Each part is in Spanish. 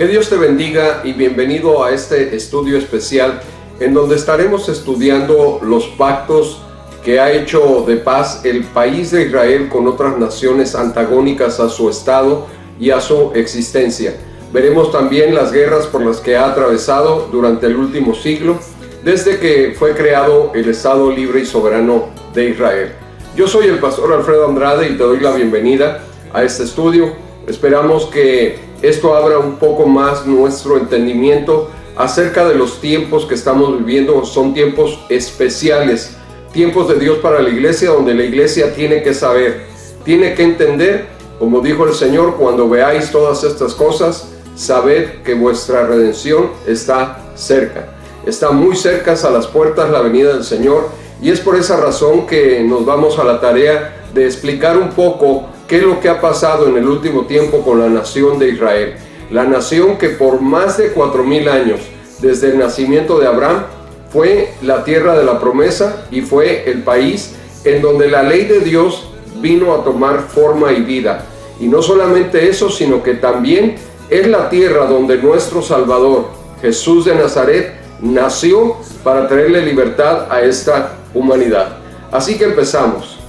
Que Dios te bendiga y bienvenido a este estudio especial en donde estaremos estudiando los pactos que ha hecho de paz el país de Israel con otras naciones antagónicas a su estado y a su existencia. Veremos también las guerras por las que ha atravesado durante el último siglo, desde que fue creado el Estado Libre y Soberano de Israel. Yo soy el pastor Alfredo Andrade y te doy la bienvenida a este estudio. Esperamos que esto abra un poco más nuestro entendimiento acerca de los tiempos que estamos viviendo. Son tiempos especiales, tiempos de Dios para la iglesia, donde la iglesia tiene que saber, tiene que entender, como dijo el Señor: cuando veáis todas estas cosas, sabed que vuestra redención está cerca. Está muy cerca, a las puertas, la venida del Señor, y es por esa razón que nos vamos a la tarea de explicar un poco qué es lo que ha pasado en el último tiempo con la nación de Israel. La nación que por más de 4000 años, desde el nacimiento de Abraham, fue la tierra de la promesa y fue el país en donde la ley de Dios vino a tomar forma y vida. Y no solamente eso, sino que también es la tierra donde nuestro Salvador, Jesús de Nazaret, nació para traerle libertad a esta humanidad. Así que empezamos.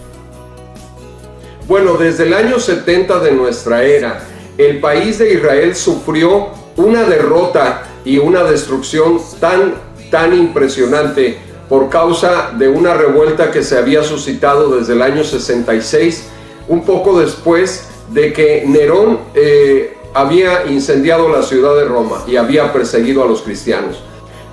Bueno, desde el año 70 de nuestra era, el país de Israel sufrió una derrota y una destrucción tan impresionante por causa de una revuelta que se había suscitado desde el año 66, un poco después de que Nerón había incendiado la ciudad de Roma y había perseguido a los cristianos.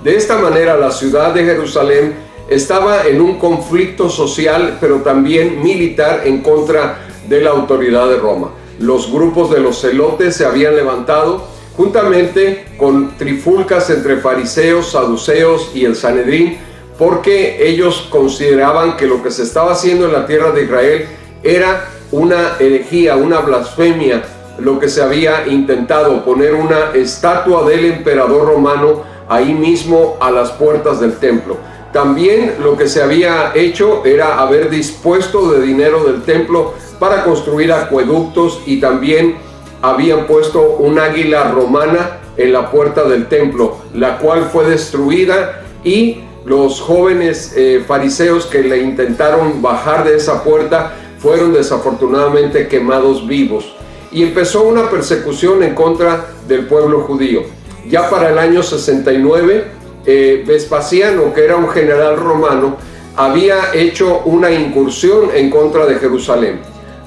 De esta manera, la ciudad de Jerusalén estaba en un conflicto social, pero también militar, en contra de la autoridad de Roma. Los grupos de los celotes se habían levantado juntamente con trifulcas entre fariseos, saduceos y el Sanedrín, porque ellos consideraban que lo que se estaba haciendo en la tierra de Israel era una herejía, una blasfemia. Lo que se había intentado, poner una estatua del emperador romano ahí mismo a las puertas del templo. También lo que se había hecho era haber dispuesto de dinero del templo para construir acueductos, y también habían puesto un águila romana en la puerta del templo, la cual fue destruida, y los jóvenes fariseos que le intentaron bajar de esa puerta fueron desafortunadamente quemados vivos. Y empezó una persecución en contra del pueblo judío. Ya para el año 69, Vespasiano, que era un general romano, había hecho una incursión en contra de Jerusalén.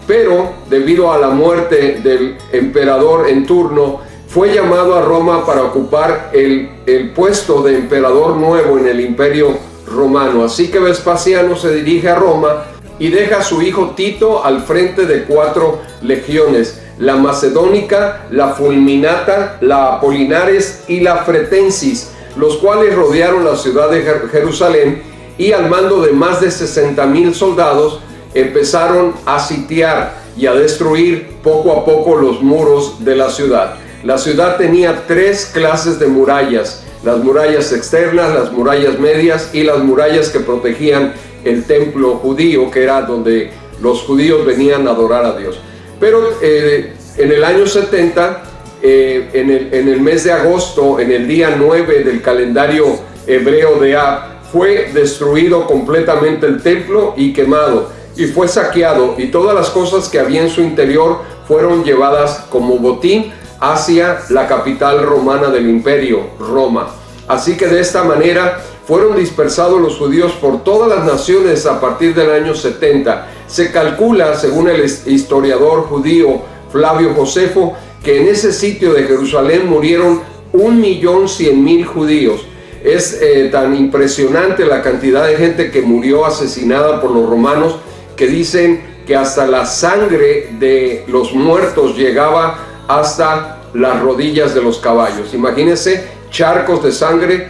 Pero debido a la muerte del emperador en turno, fue llamado a Roma para ocupar el puesto de emperador nuevo en el imperio romano. Así que Vespasiano se dirige a Roma y deja a su hijo Tito al frente de 4 legiones: la macedónica, la fulminata, la apolinares y la fretensis, los cuales rodearon la ciudad de Jerusalén, y al mando de más de 60,000 soldados empezaron a sitiar y a destruir poco a poco los muros de la ciudad. La ciudad tenía 3 clases de murallas: las murallas externas, las murallas medias y las murallas que protegían el templo judío, que era donde los judíos venían a adorar a Dios. Pero en el año 70, en el mes de agosto, en el día 9 del calendario hebreo de Ab, fue destruido completamente el templo y quemado, y fue saqueado, y todas las cosas que había en su interior fueron llevadas como botín hacia la capital romana del imperio, Roma. Así que de esta manera fueron dispersados los judíos por todas las naciones a partir del año 70. Se calcula, según el historiador judío Flavio Josefo, que en ese sitio de Jerusalén murieron 1.100.000 judíos. Es tan impresionante la cantidad de gente que murió asesinada por los romanos, que dicen que hasta la sangre de los muertos llegaba hasta las rodillas de los caballos. Imagínense, charcos de sangre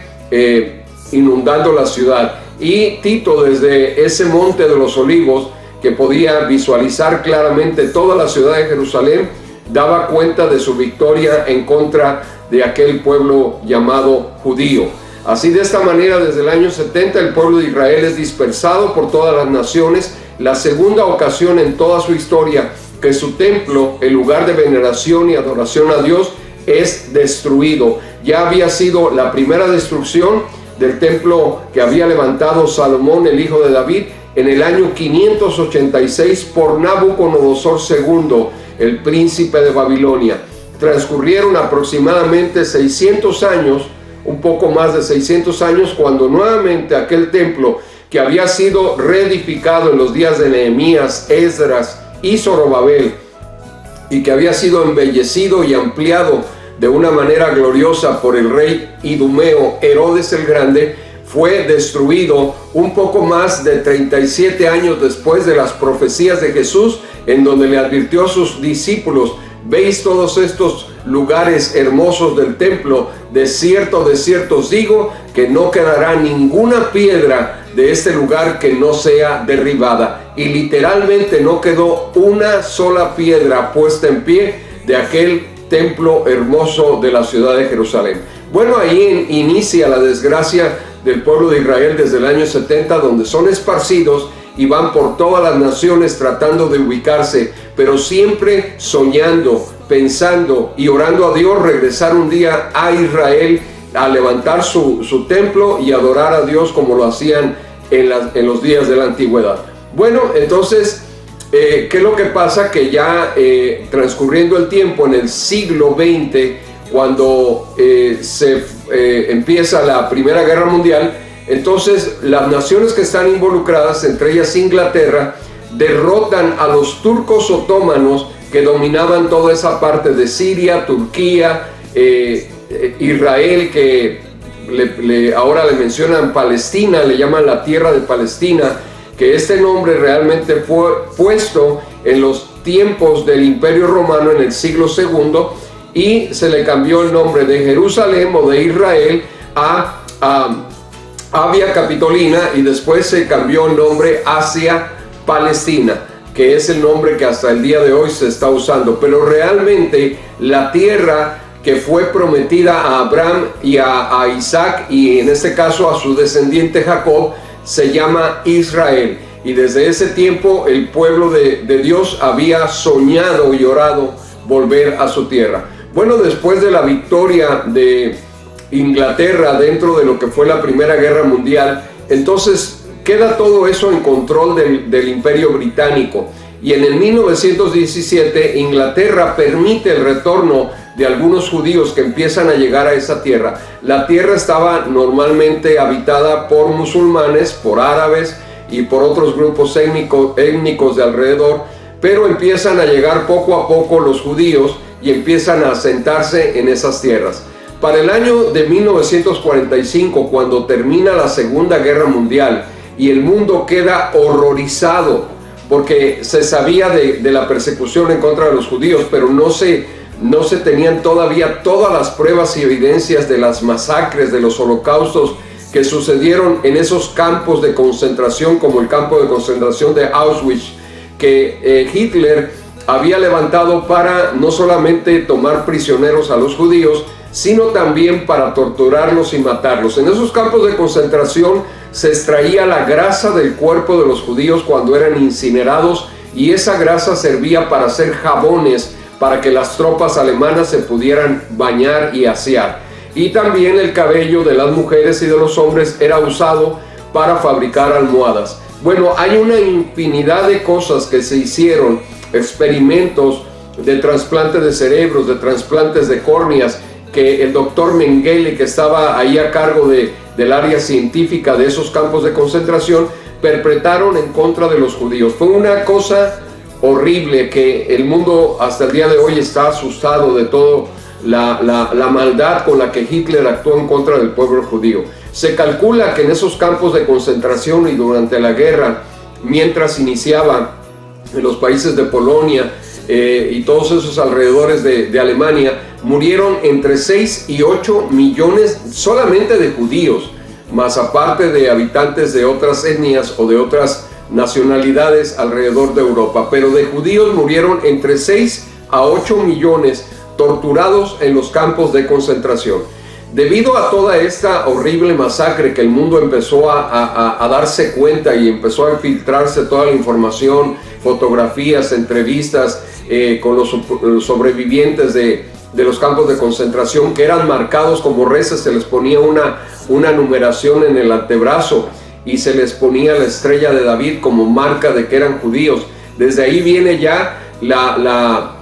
inundando la ciudad. Y Tito, desde ese monte de los olivos, que podía visualizar claramente toda la ciudad de Jerusalén, daba cuenta de su victoria en contra de aquel pueblo llamado judío. Así, de esta manera, desde el año 70, el pueblo de Israel es dispersado por todas las naciones. La segunda ocasión en toda su historia que su templo, el lugar de veneración y adoración a Dios, es destruido. Ya había sido la primera destrucción del templo que había levantado Salomón, el hijo de David, en el año 586 por Nabucodonosor II, el príncipe de Babilonia. Transcurrieron aproximadamente 600 años, un poco más de 600 años, cuando nuevamente aquel templo que había sido reedificado en los días de Nehemías, Esdras y Zorobabel, y que había sido embellecido y ampliado de una manera gloriosa por el rey idumeo Herodes el Grande, fue destruido un poco más de 37 años después de las profecías de Jesús, en donde le advirtió a sus discípulos: veis todos estos lugares hermosos del templo, de cierto os digo que no quedará ninguna piedra de este lugar que no sea derribada. Y literalmente no quedó una sola piedra puesta en pie de aquel templo hermoso de la ciudad de Jerusalén. Bueno, ahí inicia la desgracia del pueblo de Israel desde el año 70, donde son esparcidos y van por todas las naciones tratando de ubicarse, pero siempre soñando, pensando y orando a Dios regresar un día a Israel, a levantar su templo y adorar a Dios como lo hacían en los días de la antigüedad. Bueno, entonces, ¿qué es lo que pasa? Que ya transcurriendo el tiempo, en el siglo XX, cuando empieza la Primera Guerra Mundial, entonces las naciones que están involucradas, entre ellas Inglaterra, derrotan a los turcos otomanos que dominaban toda esa parte de Siria, Turquía, Israel, que ahora le mencionan Palestina, le llaman la tierra de Palestina, que este nombre realmente fue puesto en los tiempos del Imperio Romano en el siglo II, y se le cambió el nombre de Jerusalén o de Israel a Avia Capitolina, y después se cambió el nombre Asia Palestina, que es el nombre que hasta el día de hoy se está usando. Pero realmente la tierra que fue prometida a Abraham y a Isaac, y en este caso a su descendiente Jacob, se llama Israel. Y desde ese tiempo el pueblo de Dios había soñado y orado volver a su tierra. Bueno, después de la victoria de Inglaterra dentro de lo que fue la Primera Guerra Mundial, entonces queda todo eso en control del Imperio Británico. Y en el 1917 Inglaterra permite el retorno de algunos judíos que empiezan a llegar a esa tierra. La tierra estaba normalmente habitada por musulmanes, por árabes y por otros grupos étnicos de alrededor, pero empiezan a llegar poco a poco los judíos y empiezan a asentarse en esas tierras. Para el año de 1945, cuando termina la Segunda Guerra Mundial y el mundo queda horrorizado, porque se sabía de la persecución en contra de los judíos, pero no se tenían todavía todas las pruebas y evidencias de las masacres, de los holocaustos que sucedieron en esos campos de concentración, como el campo de concentración de Auschwitz, que Hitler había levantado para no solamente tomar prisioneros a los judíos, sino también para torturarlos y matarlos. En esos campos de concentración se extraía la grasa del cuerpo de los judíos cuando eran incinerados, y esa grasa servía para hacer jabones para que las tropas alemanas se pudieran bañar y asear. Y también el cabello de las mujeres y de los hombres era usado para fabricar almohadas. Bueno, hay una infinidad de cosas que se hicieron, experimentos de trasplantes de cerebros, de trasplantes de córneas, que el doctor Mengele, que estaba ahí a cargo del área científica de esos campos de concentración, perpetraron en contra de los judíos. Fue una cosa horrible que el mundo hasta el día de hoy está asustado de toda la maldad con la que Hitler actuó en contra del pueblo judío. Se calcula que en esos campos de concentración y durante la guerra, mientras iniciaba en los países de Polonia y todos esos alrededores de Alemania, murieron entre 6 y 8 millones solamente de judíos, más aparte de habitantes de otras etnias o de otras nacionalidades alrededor de Europa. Pero de judíos murieron entre 6 a 8 millones torturados en los campos de concentración. Debido a toda esta horrible masacre que el mundo empezó a darse cuenta y empezó a filtrarse toda la información, fotografías, entrevistas con los sobrevivientes de de los campos de concentración, que eran marcados como reses. Se les ponía una numeración en el antebrazo y se les ponía la estrella de David como marca de que eran judíos. Desde ahí viene ya la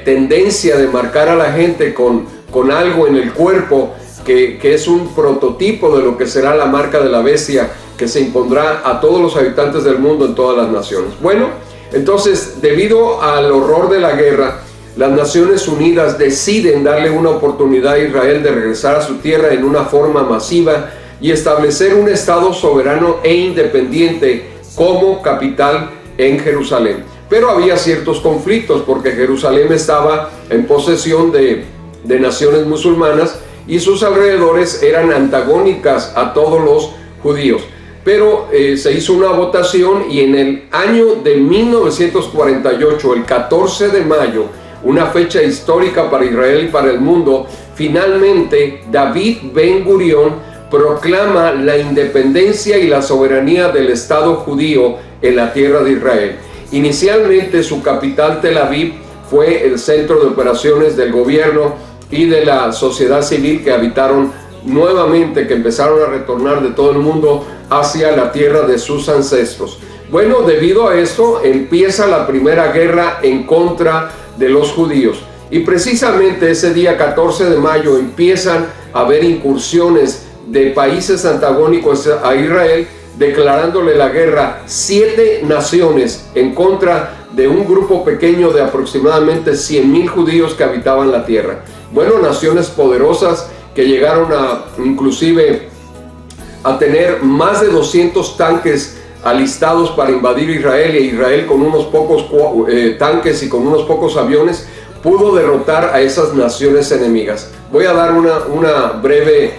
tendencia de marcar a la gente con algo en el cuerpo que es un prototipo de lo que será la marca de la bestia, que se impondrá a todos los habitantes del mundo en todas las naciones. Bueno, entonces, debido al horror de la guerra, las Naciones Unidas deciden darle una oportunidad a Israel de regresar a su tierra en una forma masiva y establecer un Estado soberano e independiente como capital en Jerusalén. Pero había ciertos conflictos porque Jerusalén estaba en posesión de naciones musulmanas y sus alrededores eran antagónicas a todos los judíos. Pero se hizo una votación y en el año de 1948, el 14 de mayo, una fecha histórica para Israel y para el mundo, finalmente David Ben Gurión proclama la independencia y la soberanía del Estado judío en la tierra de Israel. Inicialmente su capital, Tel Aviv, fue el centro de operaciones del gobierno y de la sociedad civil que habitaron nuevamente, que empezaron a retornar de todo el mundo hacia la tierra de sus ancestros. Bueno, debido a esto empieza la primera guerra en contra de los judíos. Y precisamente ese día 14 de mayo empiezan a haber incursiones de países antagónicos a Israel, declarándole la guerra 7 naciones en contra de un grupo pequeño de aproximadamente 100,000 judíos que habitaban la tierra. Bueno, naciones poderosas que llegaron inclusive a tener más de 200 tanques alistados para invadir Israel, y Israel con unos pocos tanques y con unos pocos aviones pudo derrotar a esas naciones enemigas. Voy a dar una breve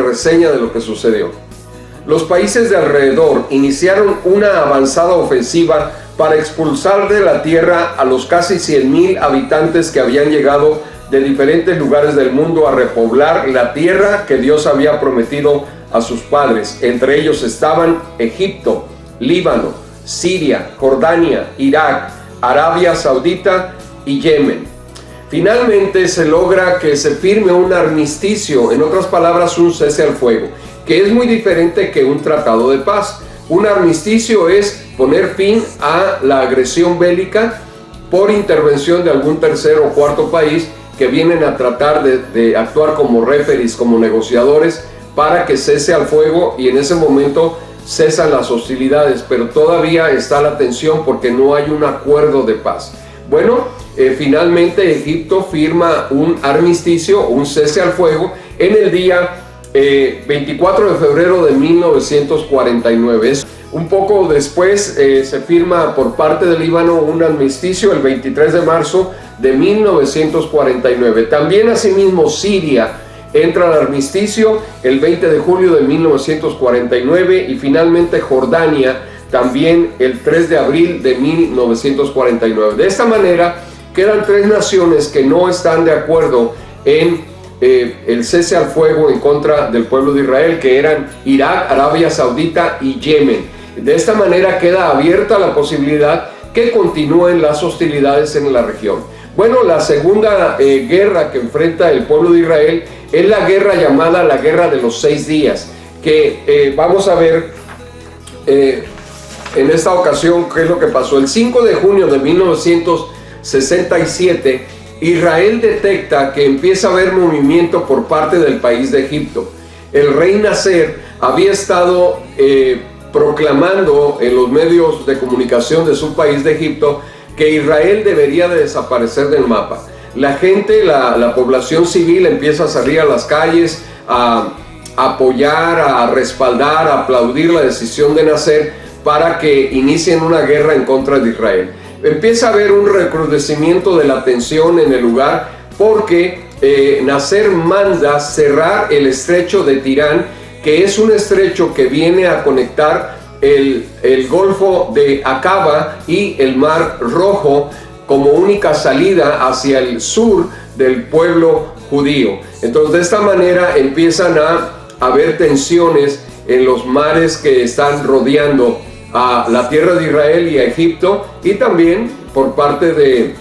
reseña de lo que sucedió. Los países de alrededor iniciaron una avanzada ofensiva para expulsar de la tierra a los casi 100,000 habitantes que habían llegado de diferentes lugares del mundo a repoblar la tierra que Dios había prometido a sus padres. Entre ellos estaban Egipto, Líbano, Siria, Jordania, Irak, Arabia Saudita y Yemen. Finalmente se logra que se firme un armisticio, en otras palabras un cese al fuego, que es muy diferente que un tratado de paz. Un armisticio es poner fin a la agresión bélica por intervención de algún tercer o cuarto país que vienen a tratar de actuar como referees, como negociadores, para que cese al fuego, y en ese momento cesan las hostilidades, pero todavía está la tensión porque no hay un acuerdo de paz. Bueno, finalmente Egipto firma un armisticio, un cese al fuego, en el día 24 de febrero de 1949. Un poco después se firma por parte del Líbano un armisticio el 23 de marzo de 1949. También asimismo Siria entra al armisticio el 20 de julio de 1949 y finalmente Jordania también el 3 de abril de 1949. De esta manera quedan 3 naciones que no están de acuerdo en el cese al fuego en contra del pueblo de Israel, que eran Irak, Arabia Saudita y Yemen. De esta manera queda abierta la posibilidad que continúen las hostilidades en la región. Bueno, la segunda guerra que enfrenta el pueblo de Israel es la guerra llamada la Guerra de los 6 días, que vamos a ver en esta ocasión qué es lo que pasó. El 5 de junio de 1967, Israel detecta que empieza a haber movimiento por parte del país de Egipto. El rey Nasser había estado proclamando en los medios de comunicación de su país de Egipto que Israel debería de desaparecer del mapa. La gente, la población civil empieza a salir a las calles a apoyar, a respaldar, a aplaudir la decisión de Nasser para que inicien una guerra en contra de Israel. Empieza a haber un recrudecimiento de la tensión en el lugar porque Nasser manda cerrar el estrecho de Tirán, que es un estrecho que viene a conectar el Golfo de Aqaba y el Mar Rojo como única salida hacia el sur del pueblo judío. Entonces, de esta manera empiezan a haber tensiones en los mares que están rodeando a la tierra de Israel y a Egipto, y también por parte de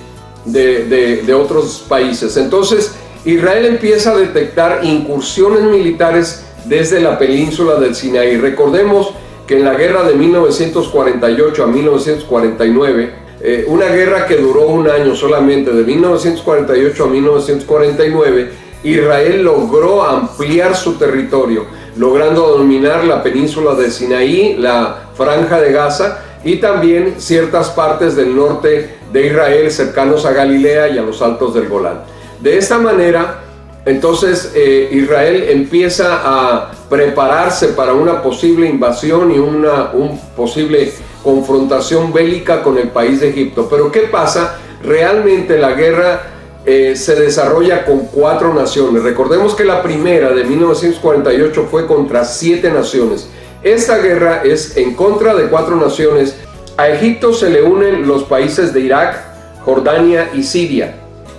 de otros países. Entonces Israel empieza a detectar incursiones militares desde la península del Sinaí. Recordemos que en la guerra de 1948 a 1949, una guerra que duró un año solamente, de 1948 a 1949, Israel logró ampliar su territorio, logrando dominar la península de Sinaí, la franja de Gaza y también ciertas partes del norte de Israel cercanos a Galilea y a los altos del Golán. De esta manera, entonces Israel empieza a prepararse para una posible invasión y una posible confrontación bélica con el país de Egipto. Pero ¿qué pasa? Realmente la guerra se desarrolla con 4 naciones. Recordemos que la primera de 1948 fue contra 7 naciones. Esta guerra es en contra de 4 naciones. A Egipto se le unen los países de Irak, Jordania y Siria.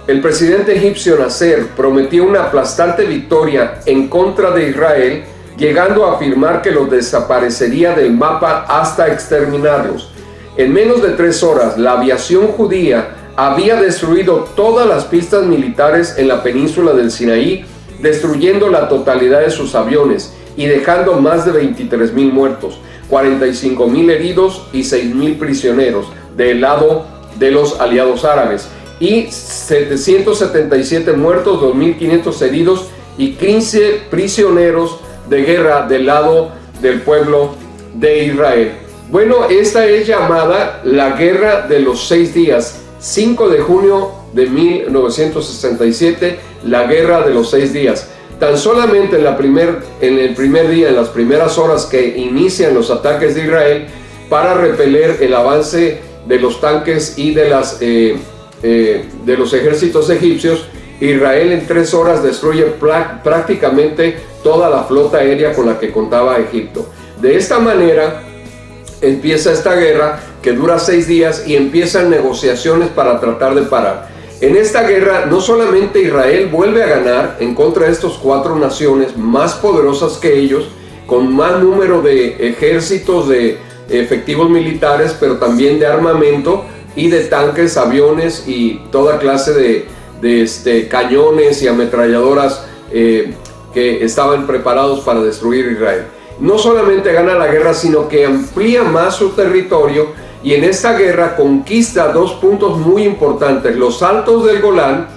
El presidente egipcio Nasser prometió una aplastante victoria en contra de Israel, llegando a afirmar que los desaparecería del mapa hasta exterminarlos. En menos de 3 horas, la aviación judía había destruido todas las pistas militares en la península del Sinaí, destruyendo la totalidad de sus aviones y dejando más de 23,000 muertos, 45,000 heridos y 6,000 prisioneros del lado de los aliados árabes, y 777 muertos, 2,500 heridos y 15 prisioneros de guerra del lado del pueblo de Israel. Bueno, esta es llamada la Guerra de los 6 días, 5 de junio de 1967, la Guerra de los 6 días. Tan solamente en el primer día, en las primeras horas que inician los ataques de Israel para repeler el avance de los tanques y de los ejércitos egipcios, Israel en 3 horas destruye prácticamente toda la flota aérea con la que contaba Egipto. De esta manera empieza esta guerra que dura 6 días y empiezan negociaciones para tratar de parar. En esta guerra no solamente Israel vuelve a ganar en contra de estas 4 naciones más poderosas que ellos, con más número de ejércitos, de efectivos militares, pero también de armamento y de tanques, aviones y toda clase de cañones y ametralladoras que estaban preparados para destruir Israel. No solamente gana la guerra, sino que amplía más su territorio, y en esta guerra conquista 2 puntos muy importantes: los altos del Golán,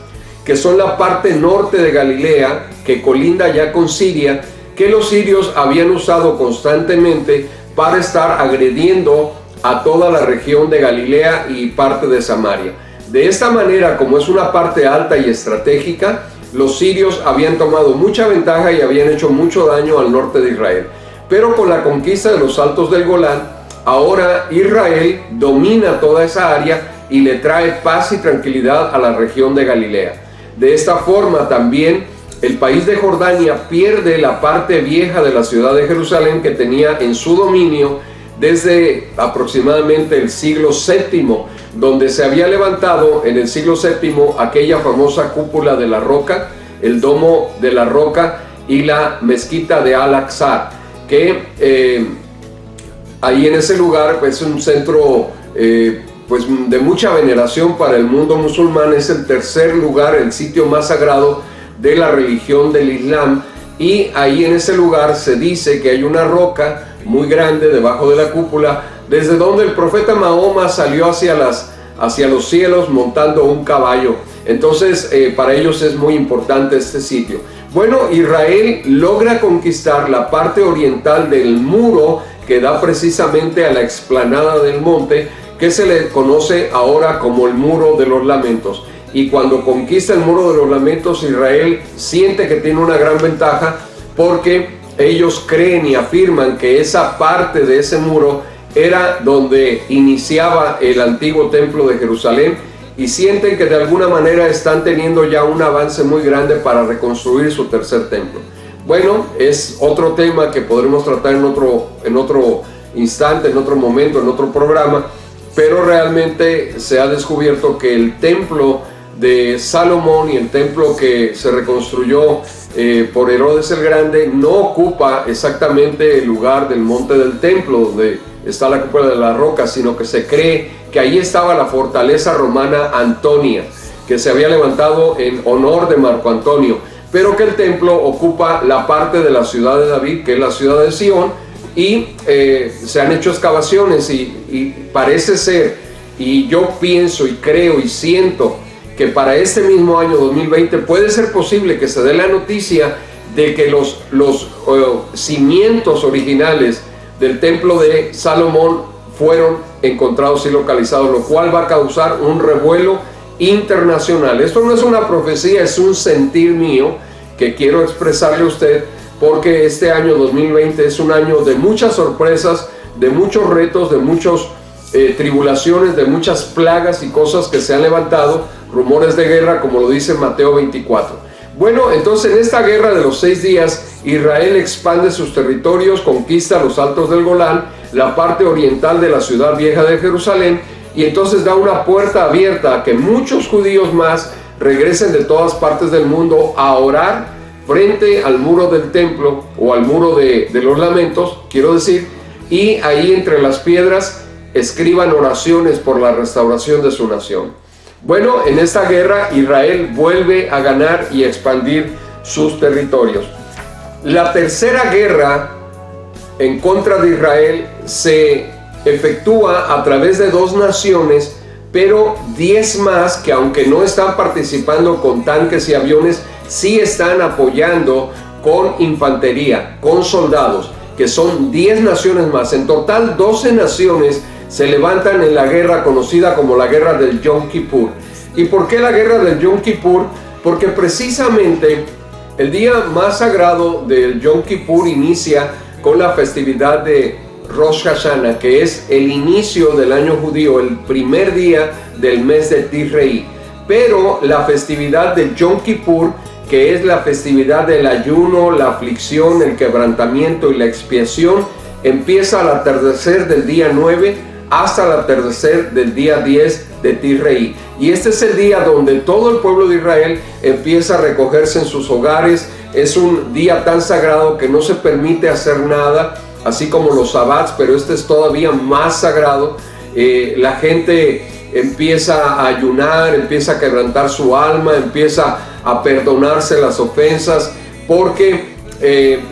que son la parte norte de Galilea, que colinda ya con Siria, que los sirios habían usado constantemente para estar agrediendo a toda la región de Galilea y parte de Samaria. De esta manera, como es una parte alta y estratégica, los sirios habían tomado mucha ventaja y habían hecho mucho daño al norte de Israel. Pero con la conquista de los altos del Golán, ahora Israel domina toda esa área y le trae paz y tranquilidad a la región de Galilea. De esta forma también el país de Jordania pierde la parte vieja de la ciudad de Jerusalén que tenía en su dominio desde aproximadamente el siglo VII, donde se había levantado en el siglo VII aquella famosa cúpula de la roca, el domo de la roca y la mezquita de Al-Aqsa, que ahí en ese lugar es un centro pues de mucha veneración para el mundo musulmán. Es el tercer lugar, el sitio más sagrado de la religión del Islam, y ahí en ese lugar se dice que hay una roca muy grande debajo de la cúpula, desde donde el profeta Mahoma salió hacia los cielos montando un caballo. Entonces para ellos es muy importante este sitio. Bueno, Israel logra conquistar la parte oriental del muro que da precisamente a la explanada del monte, que se le conoce ahora como el Muro de los Lamentos. Y cuando conquista el Muro de los Lamentos, Israel siente que tiene una gran ventaja, porque ellos creen y afirman que esa parte de ese muro era donde iniciaba el antiguo templo de Jerusalén, y sienten que de alguna manera están teniendo ya un avance muy grande para reconstruir su tercer templo. Bueno, es otro tema que podremos tratar en otro instante, en otro momento, en otro programa, pero realmente se ha descubierto que el templo de Salomón y el templo que se reconstruyó por Herodes el Grande no ocupa exactamente el lugar del monte del templo donde está la cúpula de la roca, sino que se cree que ahí estaba la fortaleza romana Antonia. que se había levantado en honor de Marco Antonio, pero que el templo ocupa la parte de la ciudad de David, que es la ciudad de Sion, y se han hecho excavaciones y parece ser, y yo pienso y creo y siento que para este mismo año 2020 puede ser posible que se dé la noticia de que los cimientos originales del templo de Salomón fueron encontrados y localizados, lo cual va a causar un revuelo internacional. Esto no es una profecía, es un sentir mío que quiero expresarle a usted, porque este año 2020 es un año de muchas sorpresas, de muchos retos, de muchas tribulaciones, de muchas plagas y cosas que se han levantado, rumores de guerra, como lo dice Mateo 24. Bueno, entonces en esta guerra de los 6 días, Israel expande sus territorios, conquista los altos del Golán, la parte oriental de la ciudad vieja de Jerusalén, y entonces da una puerta abierta a que muchos judíos más regresen de todas partes del mundo a orar frente al muro del templo, o al muro de los lamentos, quiero decir, y ahí entre las piedras escriban oraciones por la restauración de su nación. Bueno, en esta guerra Israel vuelve a ganar y expandir sus territorios. La tercera guerra en contra de Israel se efectúa a través de 2 naciones, pero 10 más que, aunque no están participando con tanques y aviones, sí están apoyando con infantería, con soldados, que son 10 naciones más. En total 12 naciones se levantan en la guerra conocida como la guerra del Yom Kippur. ¿Y por qué la guerra del Yom Kippur? Porque precisamente el día más sagrado del Yom Kippur inicia con la festividad de Rosh Hashanah, que es el inicio del año judío, el primer día del mes de Tishrei. Pero la festividad del Yom Kippur, que es la festividad del ayuno, la aflicción, el quebrantamiento y la expiación, empieza al atardecer del día 9 hasta el atardecer del día 10 de Tishrei. Y este es el día donde todo el pueblo de Israel empieza a recogerse en sus hogares. Es un día tan sagrado que no se permite hacer nada, así como los sabbats, pero este es todavía más sagrado. La gente empieza a ayunar, empieza a quebrantar su alma, empieza a perdonarse las ofensas, porque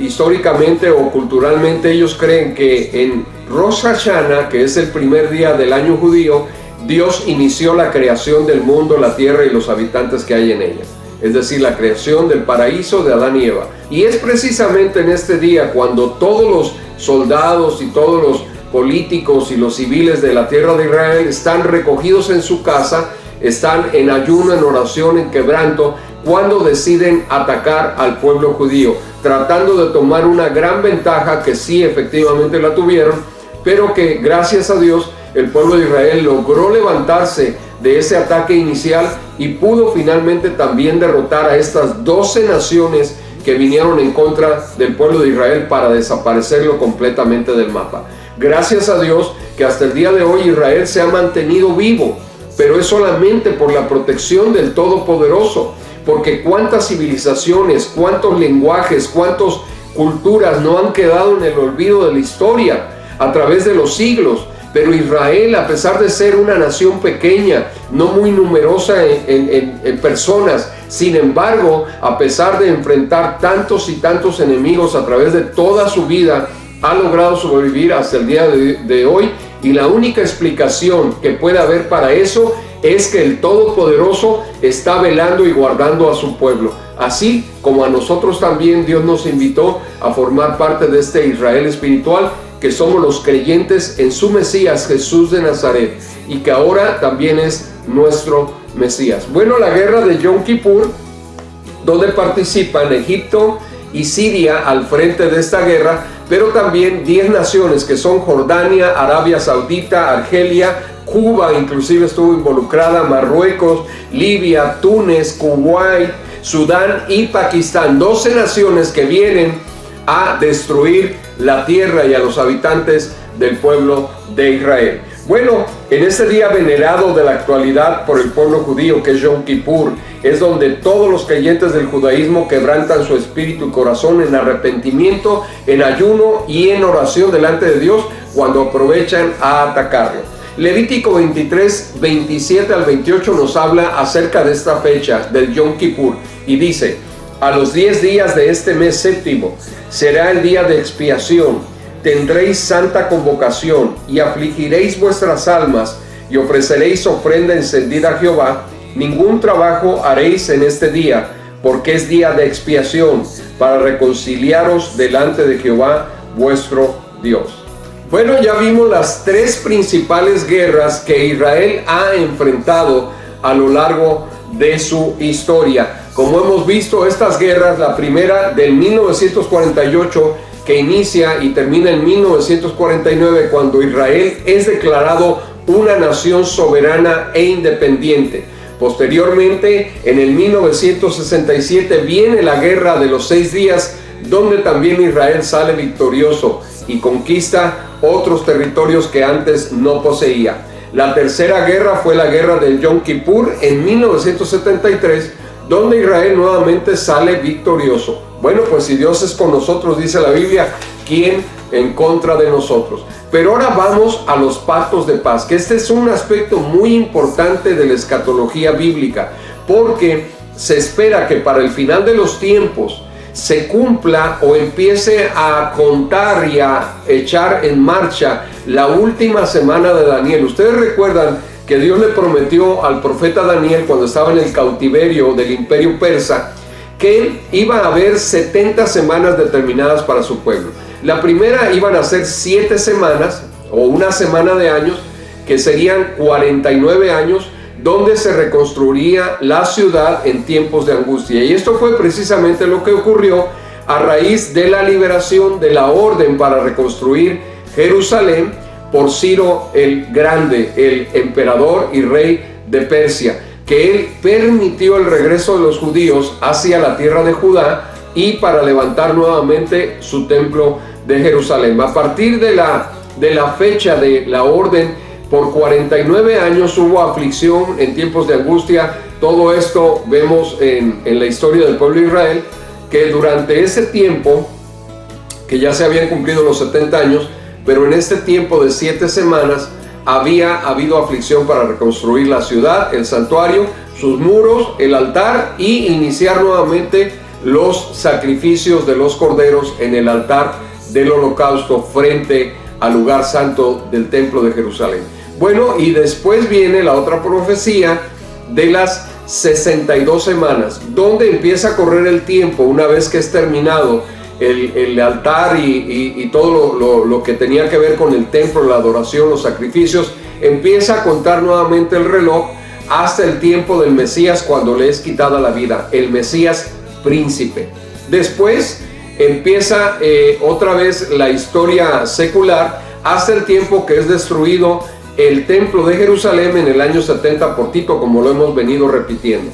históricamente o culturalmente ellos creen que en Rosh Hashanah, que es el primer día del año judío, Dios inició la creación del mundo, la tierra y los habitantes que hay en ella. Es decir, la creación del paraíso de Adán y Eva. Y es precisamente en este día cuando todos los soldados y todos los políticos y los civiles de la tierra de Israel están recogidos en su casa, están en ayuno, en oración, en quebranto, cuando deciden atacar al pueblo judío, tratando de tomar una gran ventaja que sí efectivamente la tuvieron, pero que gracias a Dios el pueblo de Israel logró levantarse de ese ataque inicial y pudo finalmente también derrotar a estas 12 naciones que vinieron en contra del pueblo de Israel para desaparecerlo completamente del mapa. Gracias a Dios que hasta el día de hoy Israel se ha mantenido vivo, pero es solamente por la protección del Todopoderoso, porque cuántas civilizaciones, cuántos lenguajes, cuántas culturas no han quedado en el olvido de la historia a través de los siglos. Pero Israel, a pesar de ser una nación pequeña, no muy numerosa en personas, sin embargo, a pesar de enfrentar tantos y tantos enemigos a través de toda su vida, ha logrado sobrevivir hasta el día de hoy. Y la única explicación que puede haber para eso es que el Todopoderoso está velando y guardando a su pueblo. Así como a nosotros también Dios nos invitó a formar parte de este Israel espiritual, que somos los creyentes en su Mesías, Jesús de Nazaret, y que ahora también es nuestro Mesías. Bueno, la guerra de Yom Kippur, donde participan Egipto y Siria al frente de esta guerra, pero también 10 naciones que son Jordania, Arabia Saudita, Argelia, Cuba inclusive estuvo involucrada, Marruecos, Libia, Túnez, Kuwait, Sudán y Pakistán. 12 naciones que vienen a destruir la tierra y a los habitantes del pueblo de Israel. Bueno, en este día venerado de la actualidad por el pueblo judío, que es Yom Kippur, es donde todos los creyentes del judaísmo quebrantan su espíritu y corazón en arrepentimiento, en ayuno y en oración delante de Dios cuando aprovechan a atacarlo. Levítico 23, 27 al 28 nos habla acerca de esta fecha del Yom Kippur y dice: a los 10 días de este mes séptimo será el día de expiación. Tendréis santa convocación y afligiréis vuestras almas y ofreceréis ofrenda encendida a Jehová. Ningún trabajo haréis en este día, porque es día de expiación, para reconciliaros delante de Jehová vuestro Dios. Bueno, ya vimos las tres principales guerras que Israel ha enfrentado a lo largo de su historia. Como hemos visto, estas guerras, la primera del 1948, que inicia y termina en 1949, cuando Israel es declarado una nación soberana e independiente. Posteriormente, en el 1967, viene la Guerra de los 6 días, donde también Israel sale victorioso y conquista otros territorios que antes no poseía. La tercera guerra fue la Guerra del Yom Kippur en 1973, donde Israel nuevamente sale victorioso. Bueno, pues si Dios es con nosotros, dice la Biblia, ¿quién en contra de nosotros? Pero ahora vamos a los pactos de paz, que este es un aspecto muy importante de la escatología bíblica, porque se espera que para el final de los tiempos se cumpla o empiece a contar y a echar en marcha la última semana de Daniel. Ustedes recuerdan que Dios le prometió al profeta Daniel, cuando estaba en el cautiverio del imperio persa, que iba a haber 70 semanas determinadas para su pueblo. La primera iban a ser 7 semanas o una semana de años, que serían 49 años, donde se reconstruiría la ciudad en tiempos de angustia. Y esto fue precisamente lo que ocurrió a raíz de la liberación de la orden para reconstruir Jerusalén por Ciro el Grande, el emperador y rey de Persia, que él permitió el regreso de los judíos hacia la tierra de Judá y para levantar nuevamente su templo de Jerusalén. A partir de la fecha de la orden, por 49 años hubo aflicción en tiempos de angustia. Todo esto vemos en la historia del pueblo de Israel, que durante ese tiempo, que ya se habían cumplido los 70 años, pero en este tiempo de 7 semanas había habido aflicción para reconstruir la ciudad, el santuario, sus muros, el altar, y iniciar nuevamente los sacrificios de los corderos en el altar del holocausto frente al lugar santo del templo de Jerusalén. Bueno, y después viene la otra profecía de las 62 semanas, donde empieza a correr el tiempo una vez que es terminado el altar y todo lo que tenía que ver con el templo, la adoración, los sacrificios. Empieza a contar nuevamente el reloj hasta el tiempo del Mesías, cuando le es quitada la vida, el Mesías príncipe. Después empieza otra vez la historia secular hasta el tiempo que es destruido el templo de Jerusalén en el año 70 por Tito, como lo hemos venido repitiendo.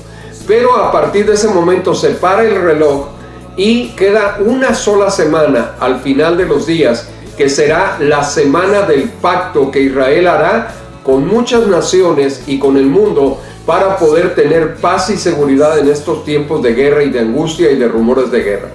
Pero a partir de ese momento se para el reloj y queda una sola semana al final de los días, que será la semana del pacto que Israel hará con muchas naciones y con el mundo, para poder tener paz y seguridad en estos tiempos de guerra y de angustia y de rumores de guerra.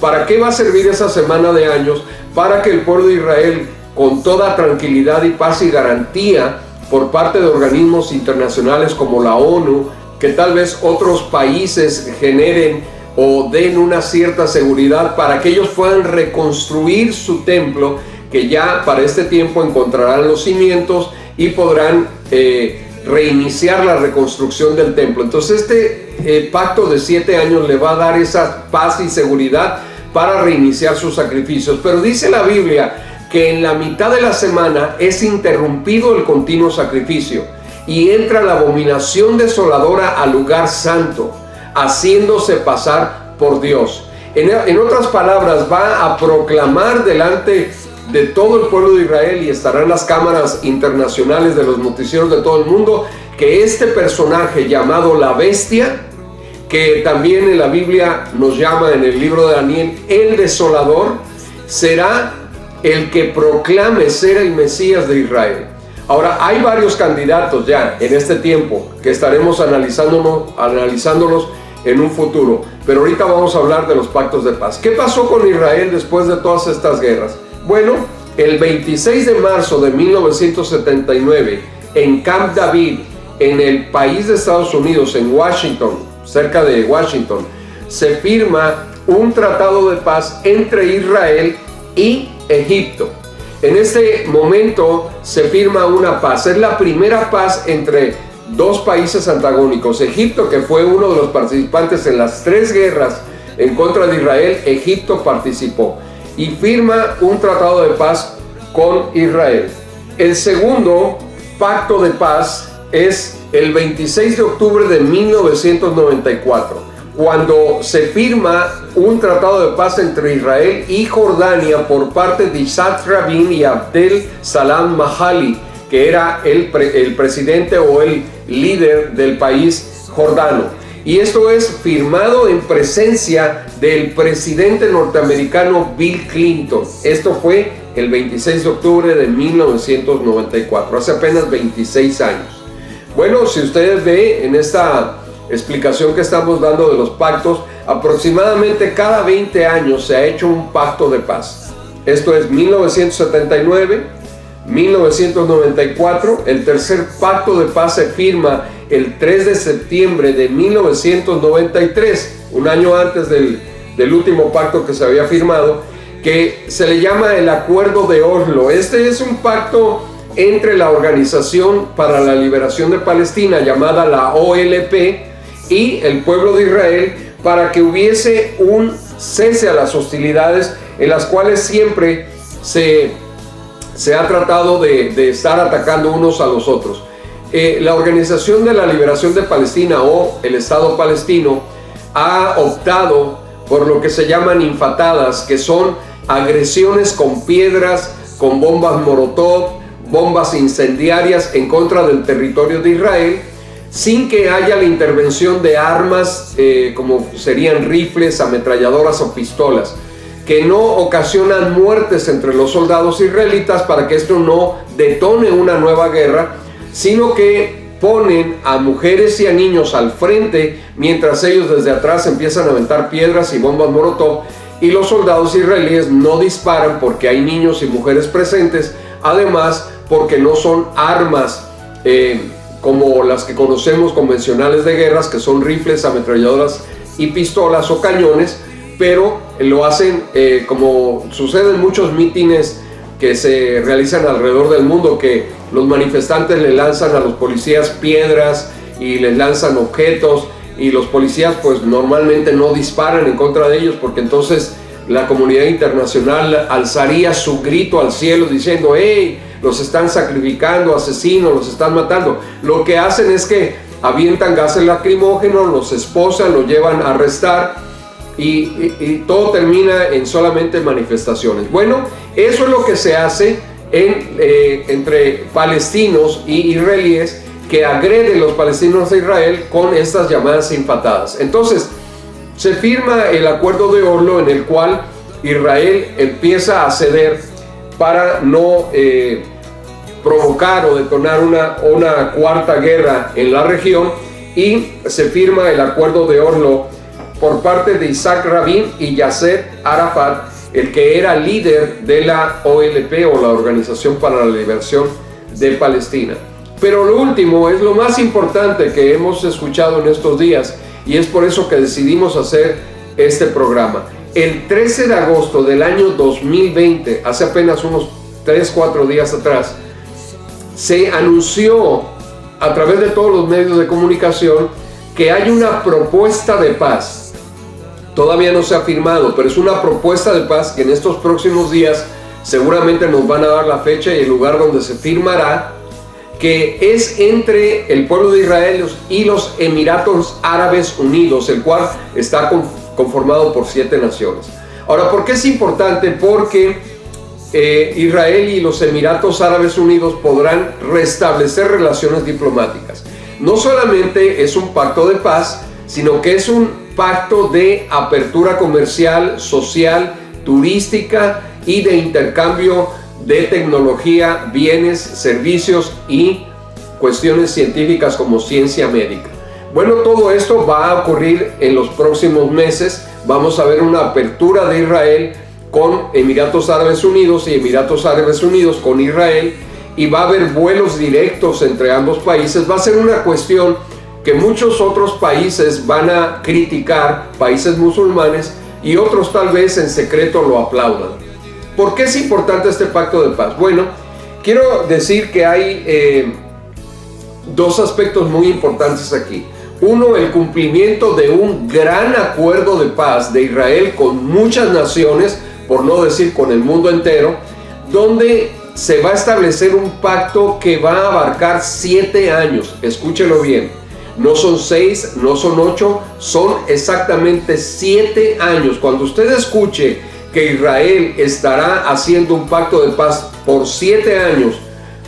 ¿Para qué va a servir esa semana de años? Para que el pueblo de Israel, con toda tranquilidad y paz y garantía por parte de organismos internacionales como la ONU, que tal vez otros países generen o den una cierta seguridad para que ellos puedan reconstruir su templo, que ya para este tiempo encontrarán los cimientos y podrán reiniciar la reconstrucción del templo. Entonces este pacto de 7 años le va a dar esa paz y seguridad para reiniciar sus sacrificios. Pero dice la Biblia que en la mitad de la semana es interrumpido el continuo sacrificio y entra la abominación desoladora al lugar santo, haciéndose pasar por Dios. En otras palabras, va a proclamar delante de todo el pueblo de Israel, y estarán las cámaras internacionales de los noticieros de todo el mundo, que este personaje llamado la bestia, que también en la Biblia nos llama en el libro de Daniel el desolador, será el que proclame ser el Mesías de Israel. Ahora, hay varios candidatos ya en este tiempo que estaremos analizándolos en un futuro, pero ahorita vamos a hablar de los pactos de paz. ¿Qué pasó con Israel después de todas estas guerras? Bueno, el 26 de marzo de 1979, en Camp David, en el país de Estados Unidos, en Washington, cerca de Washington, se firma un tratado de paz entre Israel y Egipto. En este momento se firma una paz. Es la primera paz entre dos países antagónicos. Egipto, que fue uno de los participantes en las 3 guerras en contra de Israel, Egipto participó y firma un tratado de paz con Israel. El segundo pacto de paz es el 26 de octubre de 1994, cuando se firma un tratado de paz entre Israel y Jordania por parte de Yitzhak Rabin y Abdel Salam Mahali, que era el presidente o el líder del país jordano. Y esto es firmado en presencia del presidente norteamericano Bill Clinton. Esto fue el 26 de octubre de 1994, hace apenas 26 años. Bueno, si ustedes ven en esta explicación que estamos dando de los pactos, aproximadamente cada 20 años se ha hecho un pacto de paz. Esto es 1979, 1994, el tercer pacto de paz se firma el 3 de septiembre de 1993, un año antes del último pacto que se había firmado, que se le llama el Acuerdo de Oslo. Este es un pacto entre la Organización para la Liberación de Palestina, llamada la OLP, y el pueblo de Israel, para que hubiese un cese a las hostilidades en las cuales siempre se ha tratado de estar atacando unos a los otros. La Organización de la Liberación de Palestina o el Estado palestino ha optado por lo que se llaman infatadas, que son agresiones con piedras, con bombas molotov, bombas incendiarias en contra del territorio de Israel, sin que haya la intervención de armas como serían rifles, ametralladoras o pistolas, que no ocasionan muertes entre los soldados israelitas para que esto no detone una nueva guerra, sino que ponen a mujeres y a niños al frente mientras ellos desde atrás empiezan a aventar piedras y bombas molotov, y los soldados israelíes no disparan porque hay niños y mujeres presentes, además porque no son armas como las que conocemos convencionales de guerras, que son rifles, ametralladoras y pistolas o cañones, pero lo hacen como sucede en muchos mítines que se realizan alrededor del mundo, que los manifestantes le lanzan a los policías piedras y les lanzan objetos, y los policías pues normalmente no disparan en contra de ellos, porque entonces la comunidad internacional alzaría su grito al cielo diciendo: ¡hey! Los están sacrificando, asesinos, los están matando. Lo que hacen es que avientan gases lacrimógenos, los esposan, los llevan a arrestar, y todo termina en solamente manifestaciones. Bueno, eso es lo que se hace entre palestinos y israelíes, que agreden los palestinos a Israel con estas llamadas infatadas. Entonces se firma el Acuerdo de Oslo, en el cual Israel empieza a ceder para no provocar o detonar una cuarta guerra en la región, y se firma el Acuerdo de Oslo por parte de Yitzhak Rabin y Yasser Arafat, el que era líder de la OLP o la Organización para la Liberación de Palestina. Pero lo último es lo más importante que hemos escuchado en estos días, y es por eso que decidimos hacer este programa. El 13 de agosto del año 2020, hace apenas unos 3-4 días atrás, se anunció a través de todos los medios de comunicación que hay una propuesta de paz. Todavía no se ha firmado, pero es una propuesta de paz que en estos próximos días seguramente nos van a dar la fecha y el lugar donde se firmará, que es entre el pueblo de Israel y los Emiratos Árabes Unidos, el cual está conformado por 7 naciones. Ahora, ¿por qué es importante? Porque Israel y los Emiratos Árabes Unidos podrán restablecer relaciones diplomáticas. No solamente es un pacto de paz, sino que es un pacto de apertura comercial, social, turística y de intercambio de tecnología, bienes, servicios y cuestiones científicas como ciencia médica. Bueno, todo esto va a ocurrir en los próximos meses. Vamos a ver una apertura de Israel con Emiratos Árabes Unidos y Emiratos Árabes Unidos con Israel, y va a haber vuelos directos entre ambos países. Va a ser una cuestión que muchos otros países van a criticar, países musulmanes, y otros tal vez en secreto lo aplaudan. ¿Por qué es importante este pacto de paz? Bueno, quiero decir que hay dos aspectos muy importantes aquí. Uno, el cumplimiento de un gran acuerdo de paz de Israel con muchas naciones, por no decir con el mundo entero, donde se va a establecer un pacto que va a abarcar 7 años. Escúchelo bien, no son 6, no son 8, son exactamente 7 años. Cuando usted escuche que Israel estará haciendo un pacto de paz por 7 años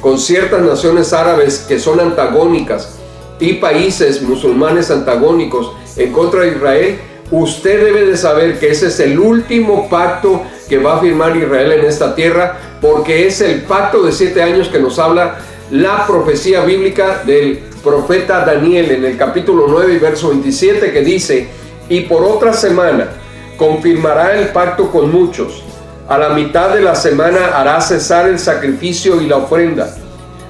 con ciertas naciones árabes que son antagónicas y países musulmanes antagónicos en contra de Israel, usted debe de saber que ese es el último pacto que va a firmar Israel en esta tierra, porque es el pacto de 7 años que nos habla la profecía bíblica del profeta Daniel en el capítulo 9 y verso 27, que dice: y por otra semana confirmará el pacto con muchos, a la mitad de la semana hará cesar el sacrificio y la ofrenda,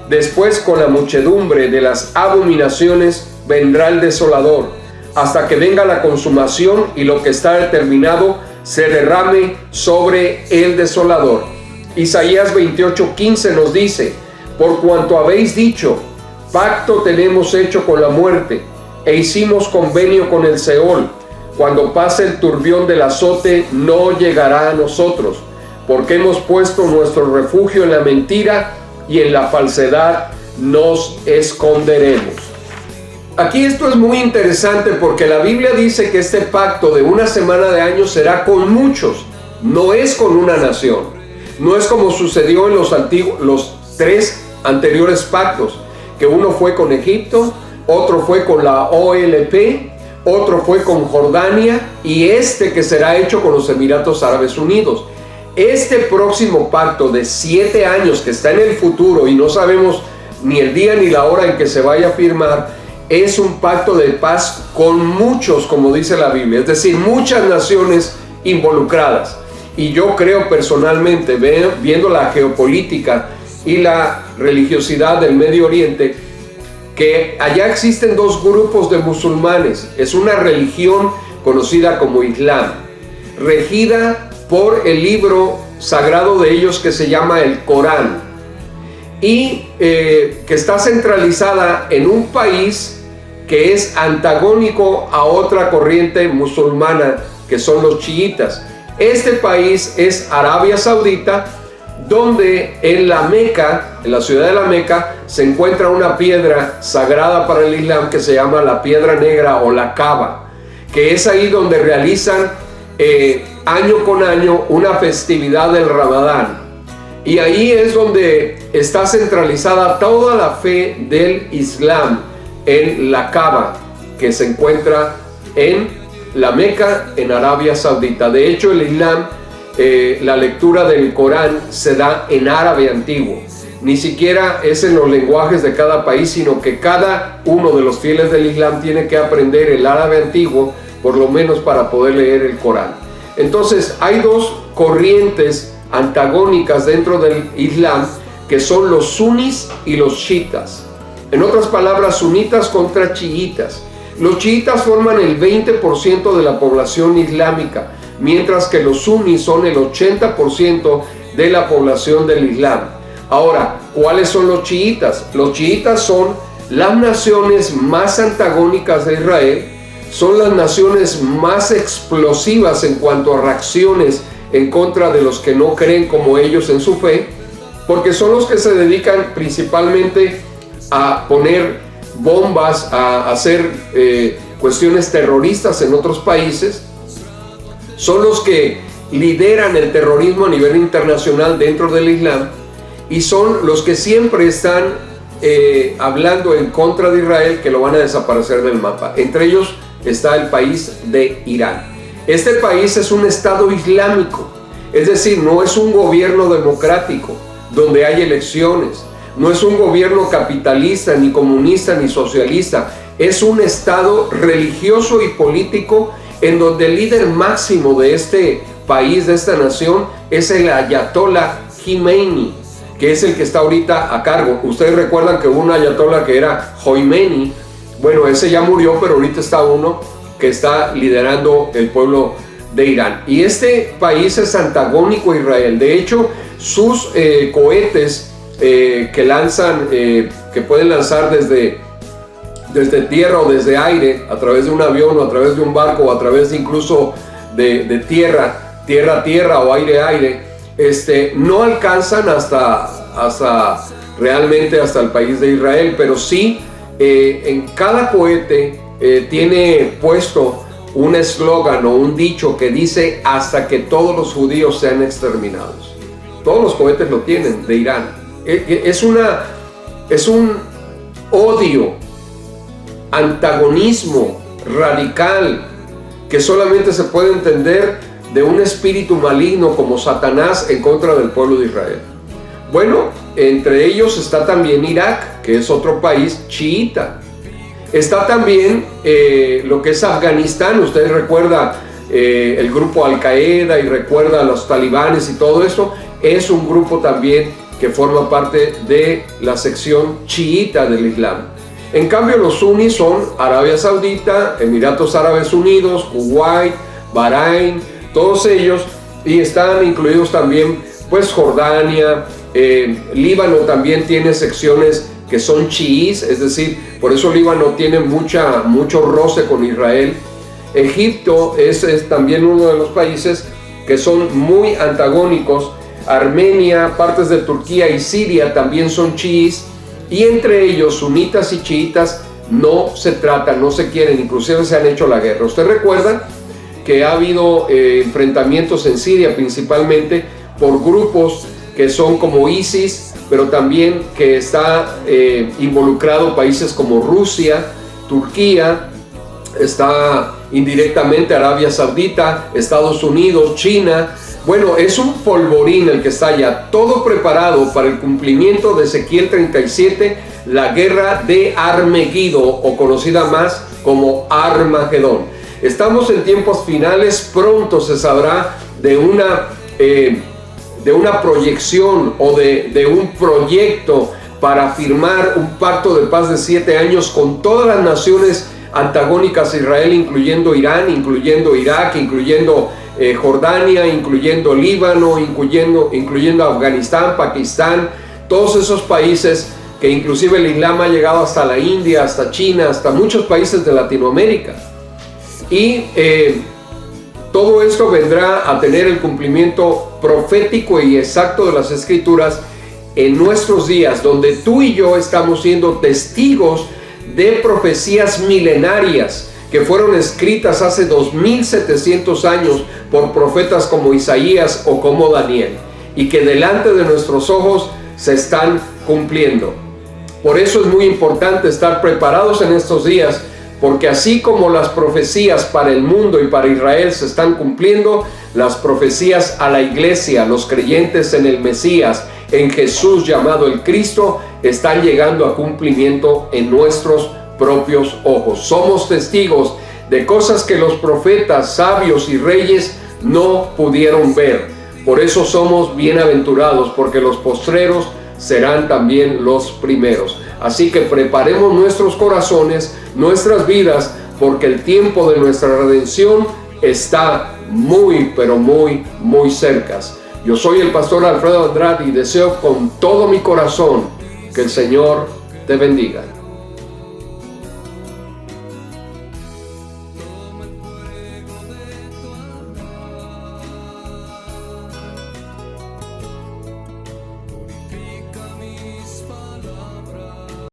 después con la muchedumbre de las abominaciones vendrá el desolador, hasta que venga la consumación y lo que está determinado se derrame sobre el desolador. Isaías 28:15 nos dice: por cuanto habéis dicho, pacto tenemos hecho con la muerte, e hicimos convenio con el Seol, cuando pase el turbión del azote no llegará a nosotros, porque hemos puesto nuestro refugio en la mentira y en la falsedad nos esconderemos. Aquí esto es muy interesante porque la Biblia dice que este pacto de una semana de años será con muchos, no es con una nación. No es como sucedió en los 3 anteriores pactos, que uno fue con Egipto, otro fue con la OLP, otro fue con Jordania, y este que será hecho con los Emiratos Árabes Unidos. Este próximo pacto de 7 años que está en el futuro y no sabemos ni el día ni la hora en que se vaya a firmar, es un pacto de paz con muchos, como dice la Biblia, es decir, muchas naciones involucradas. Y yo creo personalmente, viendo la geopolítica y la religiosidad del Medio Oriente, que allá existen 2 grupos de musulmanes. Es una religión conocida como Islam, regida por el libro sagrado de ellos que se llama el Corán, y que está centralizada en un país que es antagónico a otra corriente musulmana, que son los chiitas. Este país es Arabia Saudita, donde en la Meca, en la ciudad de la Meca, se encuentra una piedra sagrada para el Islam que se llama la Piedra Negra o la Kaaba, que es ahí donde realizan año con año una festividad del Ramadán. Y ahí es donde está centralizada toda la fe del Islam, en la Kaaba, que se encuentra en la Meca, en Arabia Saudita. De hecho, el Islam, la lectura del Corán se da en árabe antiguo. Ni siquiera es en los lenguajes de cada país, sino que cada uno de los fieles del Islam tiene que aprender el árabe antiguo, por lo menos para poder leer el Corán. Entonces, hay 2 corrientes antagónicas dentro del Islam, que son los sunis y los chiitas. En otras palabras, sunitas contra chiitas. Los chiitas forman el 20% de la población islámica, mientras que los sunis son el 80% de la población del Islam. Ahora, ¿cuáles son los chiitas? Los chiitas son las naciones más antagónicas de Israel, son las naciones más explosivas en cuanto a reacciones en contra de los que no creen como ellos en su fe, porque son los que se dedican principalmente a poner bombas, a hacer cuestiones terroristas en otros países. Son los que lideran el terrorismo a nivel internacional dentro del Islam, y son los que siempre están hablando en contra de Israel, que lo van a desaparecer del mapa. Entre ellos está el país de Irán. Este país es un estado islámico, es decir, no es un gobierno democrático donde hay elecciones, no es un gobierno capitalista, ni comunista, ni socialista. Es un estado religioso y político en donde el líder máximo de este país, de esta nación, es el Ayatollah Khomeini, que es el que está ahorita a cargo. Ustedes recuerdan que hubo un ayatollah que era Khomeini. Bueno, ese ya murió, pero ahorita está uno que está liderando el pueblo de Irán. Y este país es antagónico a Israel. De hecho, sus cohetes que lanzan, que pueden lanzar desde tierra o desde aire, a través de un avión o a través de un barco o a través incluso de tierra a tierra o aire a aire, no alcanzan realmente hasta el país de Israel, pero sí en cada cohete tiene puesto un eslogan o un dicho que dice: hasta que todos los judíos sean exterminados. Todos los cohetes lo tienen de Irán. Es un odio, antagonismo radical que solamente se puede entender de un espíritu maligno como Satanás en contra del pueblo de Israel. Bueno, entre ellos está también Irak, que es otro país chiita. Está también lo que es Afganistán. Ustedes recuerdan el grupo Al-Qaeda y recuerdan los talibanes y todo eso. Es un grupo también que forma parte de la sección chiita del Islam. En cambio, los suníes son Arabia Saudita, Emiratos Árabes Unidos, Kuwait, Bahrein, todos ellos, y están incluidos también pues Jordania. Líbano también tiene secciones que son chiíes, es decir, por eso Líbano tiene mucho roce con Israel. Egipto es también uno de los países que son muy antagónicos. Armenia, partes de Turquía y Siria también son chiíes, y entre ellos sunitas y chiitas no se tratan, no se quieren, inclusive se han hecho la guerra. Usted recuerda que ha habido enfrentamientos en Siria principalmente por grupos que son como ISIS, pero también que está involucrado países como Rusia, Turquía, está indirectamente Arabia Saudita, Estados Unidos, China. Bueno, es un polvorín el que está allá, todo preparado para el cumplimiento de Ezequiel 37, la guerra de Armegido, o conocida más como Armagedón. Estamos en tiempos finales, pronto se sabrá de una proyección o de un proyecto para firmar un pacto de paz de 7 años con todas las naciones antagónicas a Israel, incluyendo Irán, incluyendo Irak, incluyendo Jordania, incluyendo Líbano, incluyendo Afganistán, Pakistán, todos esos países que inclusive el Islam ha llegado hasta la India, hasta China, hasta muchos países de Latinoamérica. Y todo esto vendrá a tener el cumplimiento profético y exacto de las Escrituras en nuestros días, donde tú y yo estamos siendo testigos de profecías milenarias que fueron escritas hace 2700 años por profetas como Isaías o como Daniel, y que delante de nuestros ojos se están cumpliendo. Por eso es muy importante estar preparados en estos días, porque así como las profecías para el mundo y para Israel se están cumpliendo, las profecías a la iglesia, los creyentes en el Mesías, en Jesús llamado el Cristo, están llegando a cumplimiento en nuestros propios ojos. Somos testigos de cosas que los profetas, sabios y reyes no pudieron ver. Por eso somos bienaventurados, porque los postreros serán también los primeros. Así que preparemos nuestros corazones, nuestras vidas, porque el tiempo de nuestra redención está muy, pero muy, muy cerca. Yo soy el pastor Alfredo Andrade y deseo con todo mi corazón que el Señor te bendiga.